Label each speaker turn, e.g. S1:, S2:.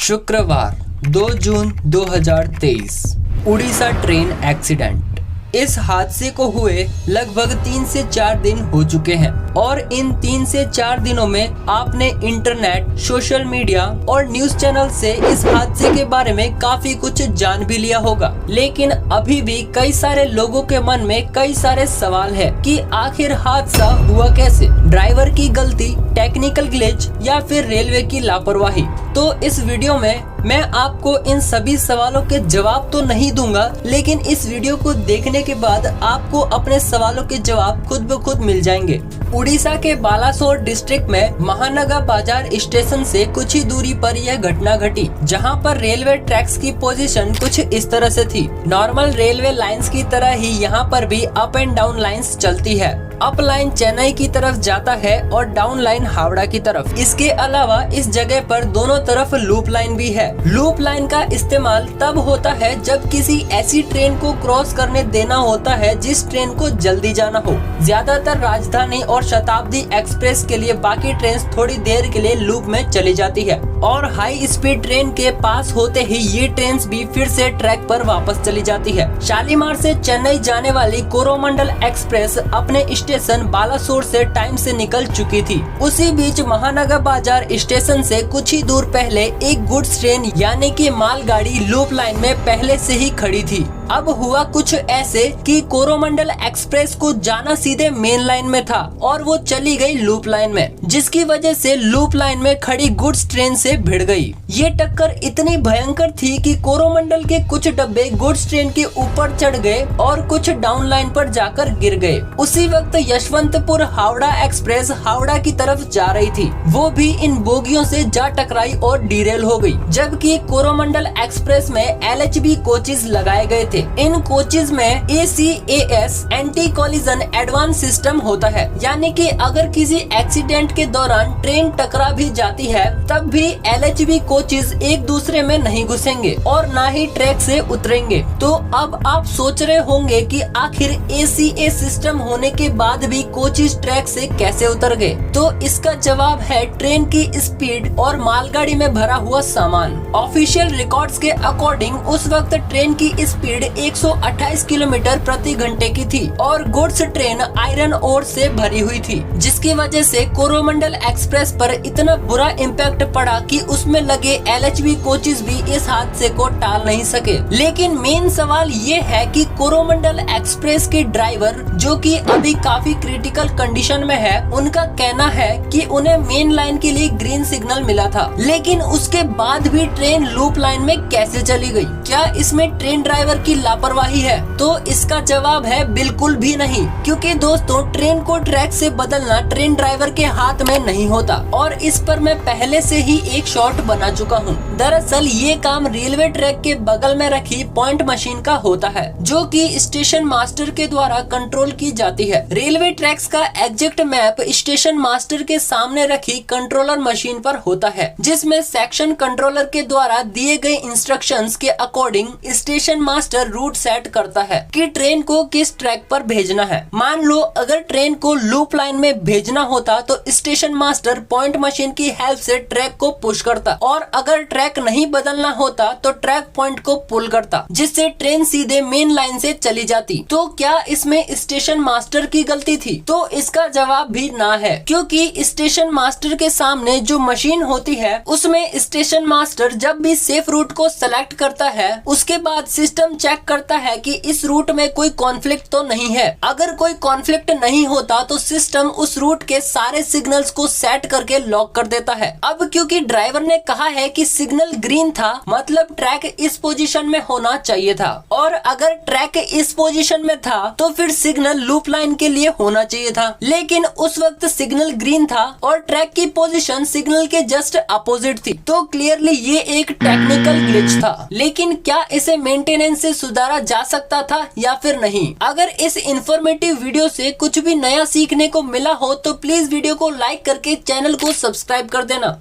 S1: शुक्रवार 2 जून 2023 Orissa train accident. इस हादसे को हुए लगभग 3 से 4 दिन हो चुके हैं और इन 3 से 4 दिनों में आपने इंटरनेट, सोशल मीडिया और न्यूज चैनल से इस हादसे के बारे में काफी कुछ जान भी लिया होगा। लेकिन अभी भी कई सारे लोगों के मन में कई सारे सवाल है कि आखिर हादसा हुआ कैसे, ड्राइवर की गलती, टेक्निकल ग्लिच या फिर रेलवे की लापरवाही। तो इस वीडियो में मैं आपको इन सभी सवालों के जवाब तो नहीं दूंगा, लेकिन इस वीडियो को देखने के बाद आपको अपने सवालों के जवाब खुद ब खुद मिल जाएंगे। उड़ीसा के बालासोर डिस्ट्रिक्ट में महानगा बाजार स्टेशन से कुछ ही दूरी पर यह घटना घटी, जहां पर रेलवे ट्रैक्स की पोजीशन कुछ इस तरह से थी। नॉर्मल रेलवे लाइंस की तरह ही यहाँ पर भी अप एंड डाउन लाइंस चलती है। अप लाइन चेन्नई की तरफ जाता है और डाउन लाइन हावड़ा की तरफ। इसके अलावा इस जगह पर दोनों तरफ लूप लाइन भी है। लूप लाइन का इस्तेमाल तब होता है जब किसी ऐसी ट्रेन को क्रॉस करने देना होता है जिस ट्रेन को जल्दी जाना हो। ज्यादातर राजधानी और शताब्दी एक्सप्रेस के लिए बाकी ट्रेन थोड़ी देर के लिए लूप में चली जाती है और हाई स्पीड ट्रेन के पास होते ही ये ट्रेन भी फिर से ट्रैक पर वापस चली जाती है। शालीमार से चेन्नई जाने वाली कोरोमंडल एक्सप्रेस अपने स्टेशन बालासोर से टाइम से निकल चुकी थी। उसी बीच महानगा बाजार स्टेशन से कुछ ही दूर पहले एक गुड्स ट्रेन यानी कि मालगाड़ी लूप लाइन में पहले से ही खड़ी थी। अब हुआ कुछ ऐसे कि कोरोमंडल एक्सप्रेस को जाना सीधे मेन लाइन में था और वो चली गई लूप लाइन में, जिसकी वजह से लूप लाइन में खड़ी गुड्स ट्रेन से भिड़ गई। ये टक्कर इतनी भयंकर थी कि कोरोमंडल के कुछ डब्बे गुड्स ट्रेन के ऊपर चढ़ गए और कुछ डाउन लाइन पर जाकर गिर गए। उसी वक्त यशवंतपुर हावड़ा एक्सप्रेस हावड़ा की तरफ जा रही थी, वो भी इन बोगियों से जा टकराई और डीरेल हो गई। जबकि कोरोमंडल एक्सप्रेस में LHB कोचेज लगाए गए थे। इन कोचेज में ACAS anti collision advance system होता है, यानी कि अगर किसी एक्सीडेंट के दौरान ट्रेन टकरा भी जाती है तब भी LHB कोचेज एक दूसरे में नहीं घुसेंगे और ना ही ट्रैक से उतरेंगे। तो अब आप सोच रहे होंगे कि आखिर ACA सिस्टम होने के बाद भी कोचेज ट्रैक से कैसे उतर गए। तो इसका जवाब है ट्रेन की स्पीड और मालगाड़ी में भरा हुआ सामान। ऑफिशियल रिकॉर्ड्स के अकॉर्डिंग उस वक्त ट्रेन की स्पीड 128 किलोमीटर प्रति घंटे की थी और गुड्स ट्रेन आयरन ओर से भरी हुई थी, जिसकी वजह से कोरोमंडल एक्सप्रेस पर इतना बुरा इम्पैक्ट पड़ा कि उसमें लगे LHB कोचेज भी इस हादसे को टाल नहीं सके। लेकिन मेन सवाल ये है कि कोरोमंडल एक्सप्रेस के ड्राइवर, जो कि अभी काफी क्रिटिकल कंडीशन में है, उनका कहना है कि उन्हें मेन लाइन के लिए ग्रीन सिग्नल मिला था, लेकिन उसके बाद भी ट्रेन लूप लाइन में कैसे चली गई? क्या इसमें ट्रेन ड्राइवर की लापरवाही है? तो इसका जवाब है बिल्कुल भी नहीं, क्योंकि दोस्तों ट्रेन को ट्रैक से बदलना ट्रेन ड्राइवर के हाथ में नहीं होता और इस पर मैं पहले से ही एक शॉर्ट बना चुका हूँ। दरअसल ये काम रेलवे ट्रैक के बगल में रखी पॉइंट मशीन का होता है, जो कि स्टेशन मास्टर के द्वारा कंट्रोल की जाती है। रेलवे ट्रैक्स का एग्जैक्ट मैप स्टेशन मास्टर के सामने रखी कंट्रोलर मशीन पर होता है, जिसमें सेक्शन कंट्रोलर के द्वारा दिए गए इंस्ट्रक्शंस के according station master route set करता है कि ट्रेन को किस ट्रैक पर भेजना है। मान लो अगर ट्रेन को लूप लाइन में भेजना होता तो स्टेशन मास्टर पॉइंट मशीन की हेल्प से ट्रैक को पुश करता और अगर ट्रैक नहीं बदलना होता तो ट्रैक पॉइंट को पुल करता, जिससे ट्रेन सीधे मेन लाइन से चली जाती। तो क्या इसमें स्टेशन मास्टर की गलती थी? तो इसका जवाब भी ना है, क्योंकि स्टेशन मास्टर के सामने जो मशीन होती है उसमें स्टेशन मास्टर जब भी सेफ रूट को सेलेक्ट करता है उसके बाद सिस्टम चेक करता है कि इस रूट में कोई कॉन्फ्लिक्ट तो नहीं है। अगर कोई कॉन्फ्लिक्ट नहीं होता तो सिस्टम उस रूट के सारे सिग्नल्स को सेट करके लॉक कर देता है। अब क्योंकि ड्राइवर ने कहा है कि सिग्नल ग्रीन था, मतलब ट्रैक इस पोजीशन में होना चाहिए था, और अगर ट्रैक इस पोजीशन में था तो फिर सिग्नल लूप लाइन के लिए होना चाहिए था। लेकिन उस वक्त सिग्नल ग्रीन था और ट्रैक की पोजीशन सिग्नल के जस्ट अपोजिट थी। तो क्लियरली ये एक टेक्निकल ग्लिच था। लेकिन क्या इसे मेंटेनेंस से सुधारा जा सकता था या फिर नहीं? अगर इस इंफॉर्मेटिव वीडियो से कुछ भी नया सीखने को मिला हो तो प्लीज वीडियो को लाइक करके चैनल को सब्सक्राइब कर देना।